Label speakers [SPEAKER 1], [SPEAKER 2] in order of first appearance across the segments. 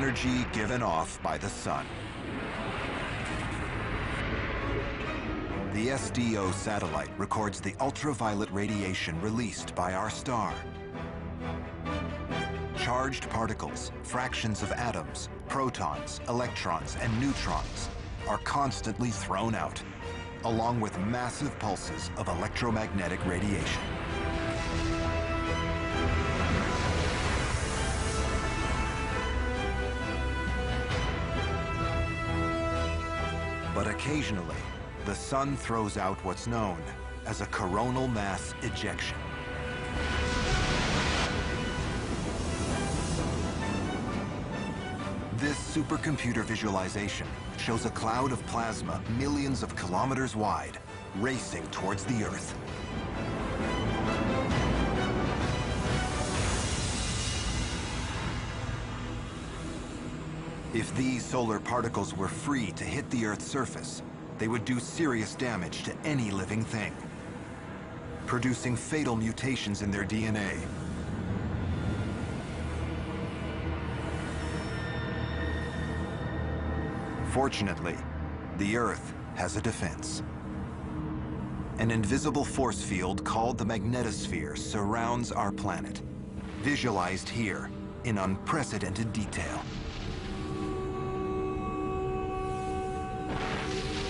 [SPEAKER 1] energy given off by the sun. The SDO satellite records the ultraviolet radiation released by our star. Charged particles, fractions of atoms, protons, electrons, and neutrons are constantly thrown out, along with massive pulses of electromagnetic radiation. But occasionally, the sun throws out what's known as a coronal mass ejection. This supercomputer visualization shows a cloud of plasma millions of kilometers wide, racing towards the Earth. If these solar particles were free to hit the Earth's surface, they would do serious damage to any living thing, producing fatal mutations in their DNA. Fortunately, the Earth has a defense. An invisible force field called the magnetosphere surrounds our planet, visualized here in unprecedented detail.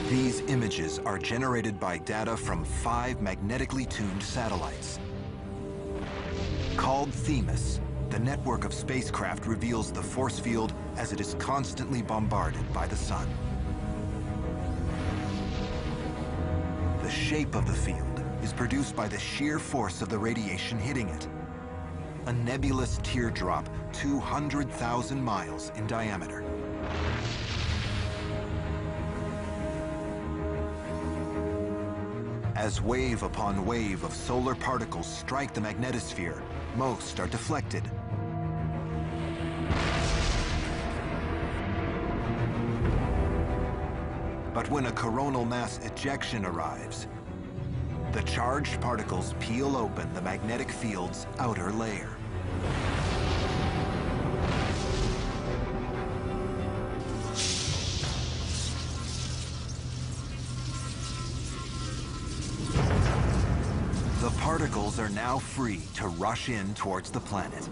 [SPEAKER 1] These images are generated by data from 5 magnetically tuned satellites. Called Themis, the network of spacecraft reveals the force field as it is constantly bombarded by the sun. The shape of the field is produced by the sheer force of the radiation hitting it. A nebulous teardrop 200,000 miles in diameter. As wave upon wave of solar particles strike the magnetosphere, most are deflected. But when a coronal mass ejection arrives, the charged particles peel open the magnetic field's outer layer. The particles are now free to rush in towards the planet.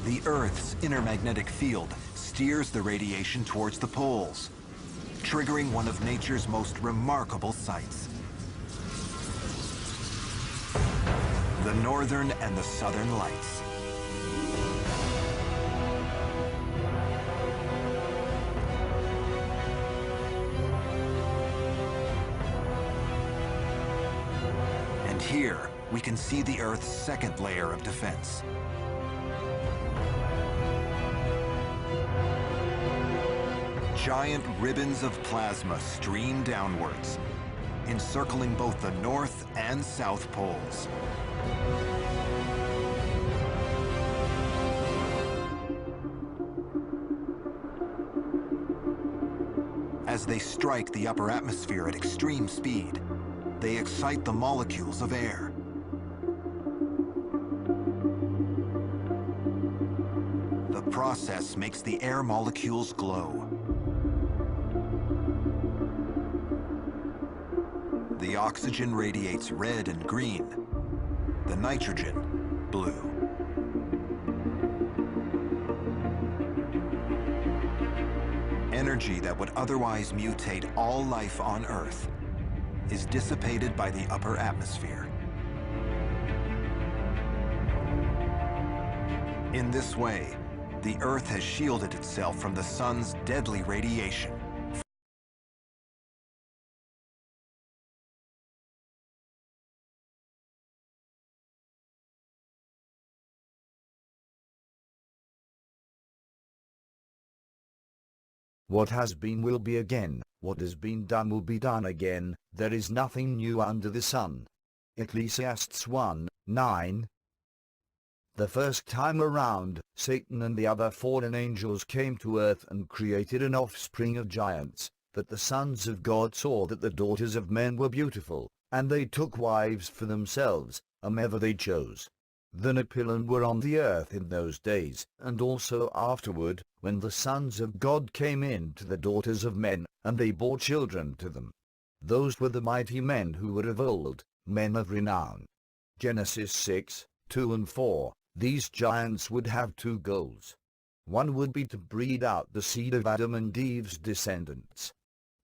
[SPEAKER 1] The Earth's inner magnetic field steers the radiation towards the poles, triggering one of nature's most remarkable sights. The Northern and the Southern Lights. And here, we can see the Earth's second layer of defense. Giant ribbons of plasma stream downwards, encircling both the North and South poles. As they strike the upper atmosphere at extreme speed, they excite the molecules of air. The process makes the air molecules glow. The oxygen radiates red and green, the nitrogen blue. Energy that would otherwise mutate all life on Earth is dissipated by the upper atmosphere. In this way, the Earth has shielded itself from the sun's deadly radiation.
[SPEAKER 2] What has been will be again, what has been done will be done again, there is nothing new under the sun. Ecclesiastes 1:9. The first time around, Satan and the other fallen angels came to earth and created an offspring of giants, that the sons of God saw that the daughters of men were beautiful, and they took wives for themselves, whomever they chose. The Nephilim were on the earth in those days, and also afterward, when the sons of God came in to the daughters of men, and they bore children to them. Those were the mighty men who were of old, men of renown. Genesis 6, 2 and 4. These giants would have two goals. One would be to breed out the seed of Adam and Eve's descendants.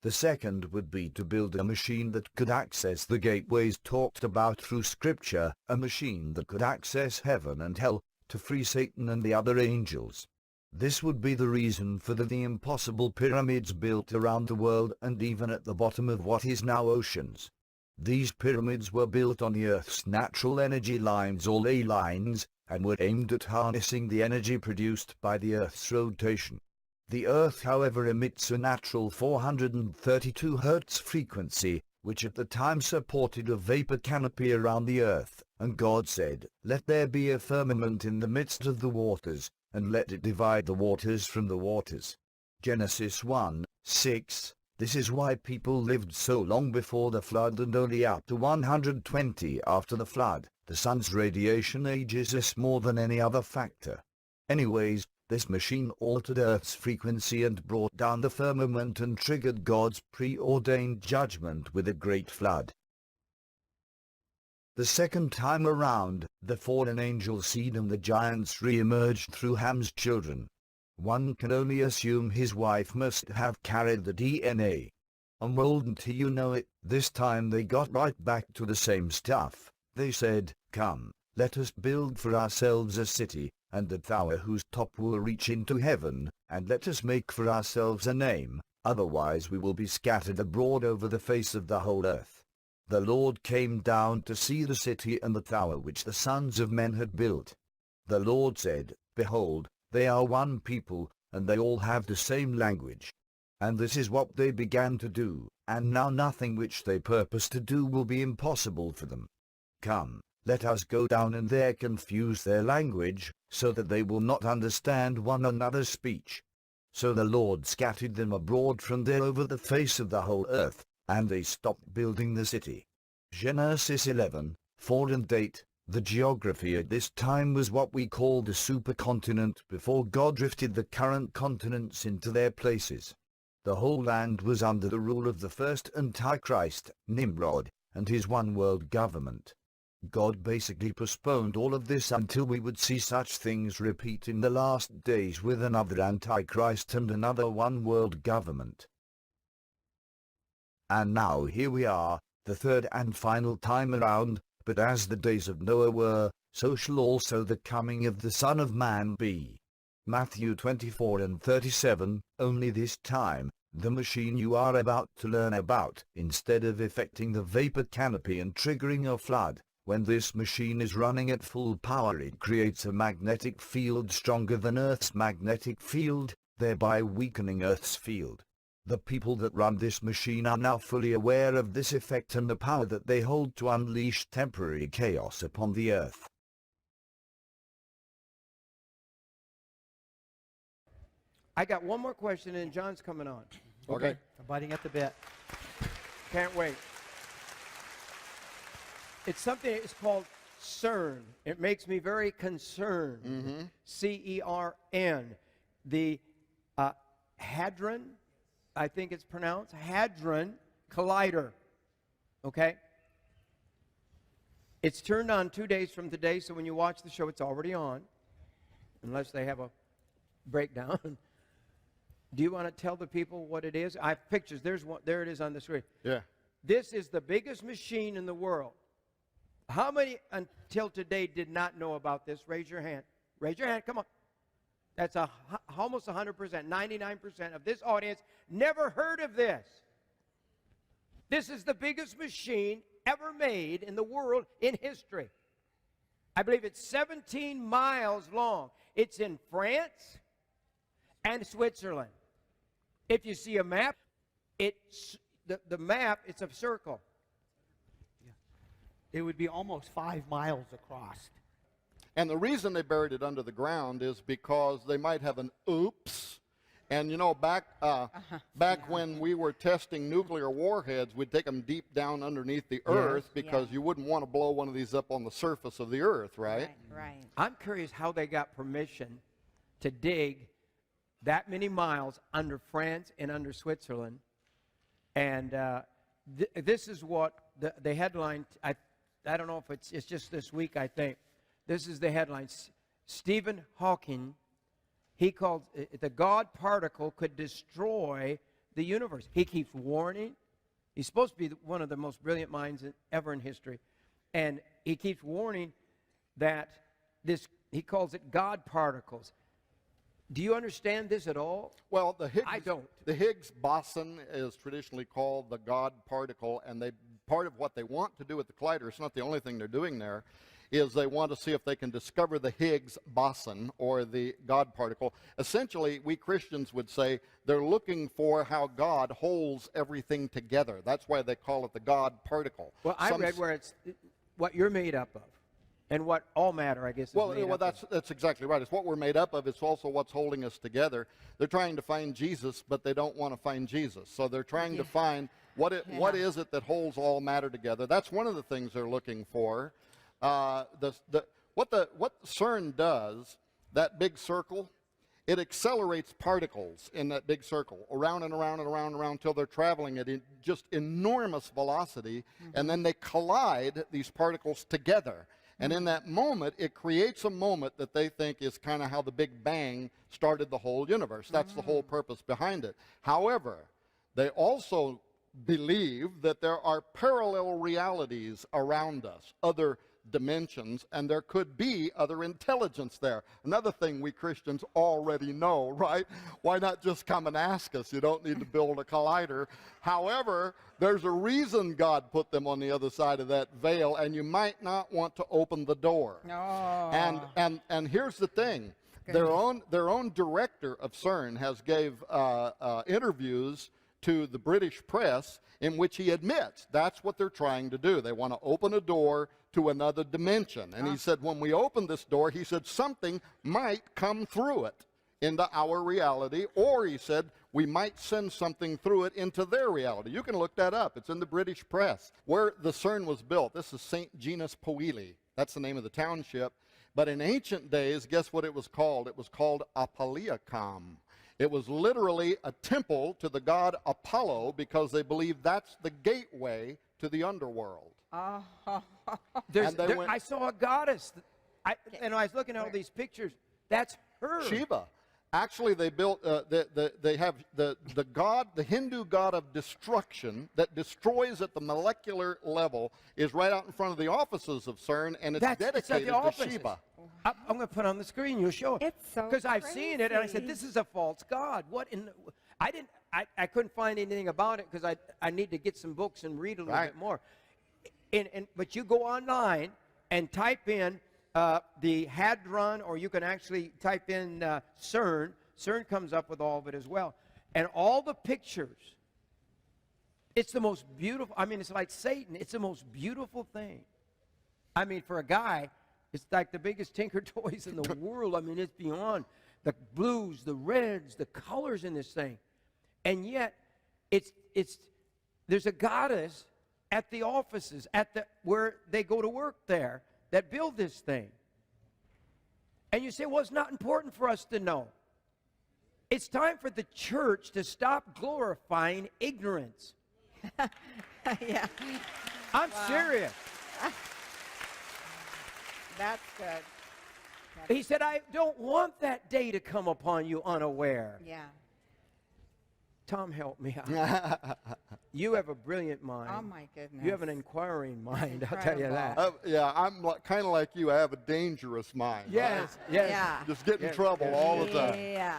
[SPEAKER 2] The second would be to build a machine that could access the gateways talked about through Scripture, a machine that could access heaven and hell, to free Satan and the other angels. This would be the reason for the impossible pyramids built around the world and even at the bottom of what is now oceans. These pyramids were built on the Earth's natural energy lines or ley lines, and were aimed at harnessing the energy produced by the Earth's rotation. The Earth, however, emits a natural 432 Hz frequency, which at the time supported a vapor canopy around the Earth, and God said, "Let there be a firmament in the midst of the waters, and let it divide the waters from the waters." Genesis 1, 6. This is why people lived so long before the flood and only up to 120 after the flood. The sun's radiation ages us more than any other factor. Anyways, this machine altered Earth's frequency and brought down the firmament and triggered God's preordained judgment with a great flood. The second time around, the fallen angel seed and the giants re-emerged through Ham's children. One can only assume his wife must have carried the DNA. And well, until you know it, this time they got right back to the same stuff. They said, "Come, let us build for ourselves a city, and a tower whose top will reach into heaven, and let us make for ourselves a name, otherwise we will be scattered abroad over the face of the whole earth." The Lord came down to see the city and the tower which the sons of men had built. The Lord said, "Behold, they are one people, and they all have the same language." And this is what they began to do, and now nothing which they purpose to do will be impossible for them. Come, let us go down and there confuse their language, so that they will not understand one another's speech. So the Lord scattered them abroad from there over the face of the whole earth, and they stopped building the city. Genesis 11, 4 and 8. The geography at this time was what we call the supercontinent before God drifted the current continents into their places. The whole land was under the rule of the first Antichrist, Nimrod, and his one-world government. God basically postponed all of this until we would see such things repeat in the last days with another Antichrist and another one-world government. And now here we are, the third and final time around, but as the days of Noah were, so shall also the coming of the Son of Man be. Matthew 24 and 37, only this time, the machine you are about to learn about, instead of affecting the vapor canopy and triggering a flood, when this machine is running at full power it creates a magnetic field stronger than Earth's magnetic field, thereby weakening Earth's field. The people that run this machine are now fully aware of this effect and the power that they hold to unleash temporary chaos upon the earth.
[SPEAKER 3] I got one more question and John's coming on.
[SPEAKER 4] Okay.
[SPEAKER 5] I'm biting at the bit.
[SPEAKER 3] Can't wait. It's something, it's called CERN. It makes me very concerned. C-E-R-N. The Hadron, I think it's pronounced, Hadron Collider. Okay? It's turned on 2 days from today, so when you watch the show, it's already on, unless they have a breakdown. Do you want to tell the people what it is? I have pictures. There's one. There it is on the screen.
[SPEAKER 4] Yeah.
[SPEAKER 3] This is the biggest machine in the world. How many until today did not know about this? Raise your hand. Raise your hand. Come on. That's almost 100%. 99% of this audience never heard of this. This is the biggest machine ever made in the world in history. I believe it's 17 miles long. It's in France and Switzerland. If you see a map, it's the map, it's a circle.
[SPEAKER 5] It would be almost 5 miles across.
[SPEAKER 4] And the reason they buried it under the ground is because they might have an oops, And you know, back when we were testing nuclear warheads, we'd take them deep down underneath the earth because you wouldn't want to blow one of these up on the surface of the earth, right?
[SPEAKER 6] Right.
[SPEAKER 3] I'm curious how they got permission to dig that many miles under France and under Switzerland. And this is what the headline, I don't know if it's just this week, I think. This is the headline. Stephen Hawking, he called the God particle could destroy the universe. He keeps warning. He's supposed to be one of the most brilliant minds ever in history. And he keeps warning that this, he calls it God particles. Do you understand this at all?
[SPEAKER 4] Well,
[SPEAKER 3] I don't.
[SPEAKER 4] The Higgs boson is traditionally called the God particle, and part of what they want to do with the collider, it's not the only thing they're doing there, is they want to see if they can discover the Higgs boson, or the God particle. Essentially, we Christians would say they're looking for how God holds everything together. That's why they call it the God particle.
[SPEAKER 3] Well, I read where it's what you're made up of. And what all matter, I guess, is made up of.
[SPEAKER 4] That's exactly right. It's what we're made up of. It's also what's holding us together. They're trying to find Jesus, but they don't want to find Jesus. So they're trying to find what is it that holds all matter together. That's one of the things they're looking for. What CERN does, that big circle, it accelerates particles in that big circle around and around and around and around until they're traveling at just enormous velocity, and then they collide these particles together. And in that moment, it creates a moment that they think is kind of how the Big Bang started the whole universe. That's the whole purpose behind it. However, they also believe that there are parallel realities around us, other dimensions, and there could be other intelligence there. Another thing we Christians already know, right? Why not just come and ask us? You don't need to build a collider. However, there's a reason God put them on the other side of that veil, and you might not want to open the door.
[SPEAKER 6] Oh.
[SPEAKER 4] And here's the thing. Their own director of CERN has gave interviews to the British press in which he admits that's what they're trying to do. They want to open a door to another dimension. And he said, when we open this door, he said, something might come through it into our reality, or he said, we might send something through it into their reality. You can look that up. It's in the British press. Where the CERN was built, this is St. Genus Powili. That's the name of the township. But in ancient days, guess what it was called? It was called Apollonicum. It was literally a temple to the god Apollo, because they believed that's the gateway to the underworld.
[SPEAKER 3] I saw a goddess. And I was looking at all these pictures. That's her.
[SPEAKER 4] Shiva. Actually, they built. They have the god, the Hindu god of destruction that destroys at the molecular level, is right out in front of the offices of CERN, and it's dedicated to Shiva.
[SPEAKER 3] I'm going to put it on the screen. You'll show it.
[SPEAKER 6] It's so
[SPEAKER 3] because I've seen it, and I said, "This is a false god." What in? I couldn't find anything about it because I need to get some books and read a little bit more. But you go online and type in the Hadron, or you can actually type in CERN. CERN comes up with all of it as well. And all the pictures, it's the most beautiful. I mean, it's like Satan. It's the most beautiful thing. I mean, for a guy, it's like the biggest Tinker Toys in the world. I mean, it's beyond the blues, the reds, the colors in this thing. And yet, there's a goddess at the offices, where they go to work there, that build this thing. And you say, well, it's not important for us to know. It's time for the church to stop glorifying ignorance.
[SPEAKER 6] Yeah.
[SPEAKER 3] I'm serious.
[SPEAKER 6] That's good.
[SPEAKER 3] He said, I don't want that day to come upon you unaware.
[SPEAKER 6] Yeah.
[SPEAKER 3] Tom, help me out. You have a brilliant mind.
[SPEAKER 6] Oh, my goodness.
[SPEAKER 3] You have an inquiring mind, I'll tell you that.
[SPEAKER 4] Yeah, I'm kind of like you. I have a dangerous mind.
[SPEAKER 3] Yes,
[SPEAKER 4] right?
[SPEAKER 3] yes.
[SPEAKER 6] Yeah.
[SPEAKER 4] Just get in trouble all the time.
[SPEAKER 6] Yeah.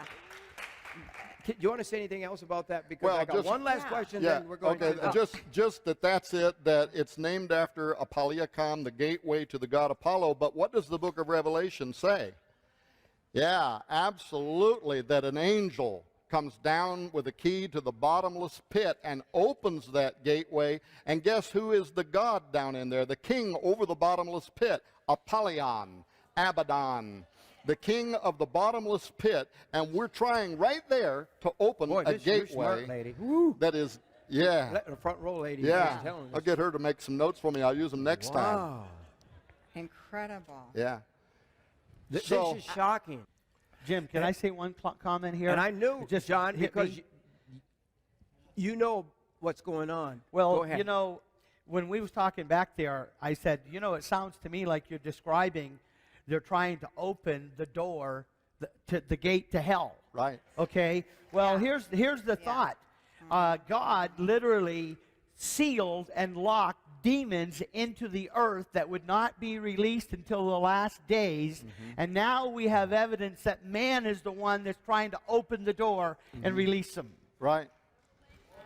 [SPEAKER 3] Do you want to say anything else about that? Because
[SPEAKER 4] Well,
[SPEAKER 3] I got
[SPEAKER 4] just-
[SPEAKER 3] one last question, then we're going to...
[SPEAKER 4] Just that's it, that it's named after Apollonicum, the gateway to the god Apollo. But what does the book of Revelation say? Yeah, absolutely, that an angel comes down with a key to the bottomless pit and opens that gateway. And guess who is the god down in there? The king over the bottomless pit, Apollyon, Abaddon. the king of the bottomless pit, and we're trying right there to open
[SPEAKER 3] Boy,
[SPEAKER 4] a
[SPEAKER 3] this you're smart,
[SPEAKER 4] gateway
[SPEAKER 3] lady. Woo.
[SPEAKER 4] that is, yeah,
[SPEAKER 3] Let the front row lady.
[SPEAKER 4] yeah.
[SPEAKER 3] I'm telling you.
[SPEAKER 4] I'll get her to make some notes for me. I'll use them next time.
[SPEAKER 3] Wow.
[SPEAKER 6] Incredible.
[SPEAKER 4] Yeah.
[SPEAKER 3] This is shocking.
[SPEAKER 5] Jim, can I say one comment here?
[SPEAKER 3] And I knew,
[SPEAKER 5] It just
[SPEAKER 3] John,
[SPEAKER 5] hit
[SPEAKER 3] because
[SPEAKER 5] me.
[SPEAKER 3] you know what's going on.
[SPEAKER 5] Well,
[SPEAKER 3] Go ahead.
[SPEAKER 5] you know, when we was talking back there, I said, you know, it sounds to me like you're describing they're trying to open the door, to the gate to hell.
[SPEAKER 4] Right.
[SPEAKER 5] Okay? Well,
[SPEAKER 6] Yeah.
[SPEAKER 5] here's the thought. God literally sealed and locked demons into the earth that would not be released until the last days. And now we have evidence that man is the one that's trying to open the door and release them.
[SPEAKER 4] Right.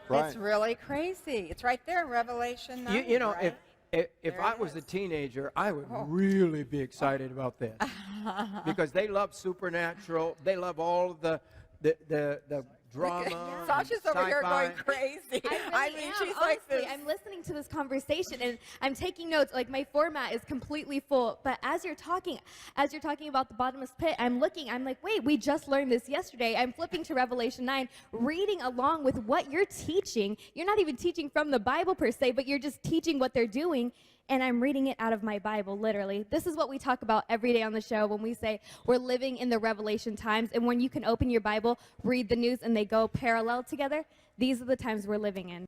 [SPEAKER 4] Right.
[SPEAKER 6] It's really crazy. It's right there in Revelation 9.
[SPEAKER 3] You know,
[SPEAKER 6] right?
[SPEAKER 3] if
[SPEAKER 6] There
[SPEAKER 3] I
[SPEAKER 6] it
[SPEAKER 3] was a
[SPEAKER 6] is.
[SPEAKER 3] teenager, I would
[SPEAKER 6] Oh.
[SPEAKER 3] really be excited about this. Because they love supernatural. They love all of the drama.
[SPEAKER 6] Sasha's over here
[SPEAKER 3] sci-fi.
[SPEAKER 6] going crazy.
[SPEAKER 7] I really am.
[SPEAKER 6] she's
[SPEAKER 7] Honestly,
[SPEAKER 6] like this.
[SPEAKER 7] I'm listening to this conversation and I'm taking notes. Like my format is completely full. But as you're talking about the bottomless pit, I'm like, wait, we just learned this yesterday. I'm flipping to Revelation 9, reading along with what you're teaching. You're not even teaching from the Bible per se, but you're just teaching what they're doing. And I'm reading it out of my Bible, literally. This is what we talk about every day on the show when we say we're living in the Revelation times. And when you can open your Bible, read the news, and they go parallel together, these are the times we're living in.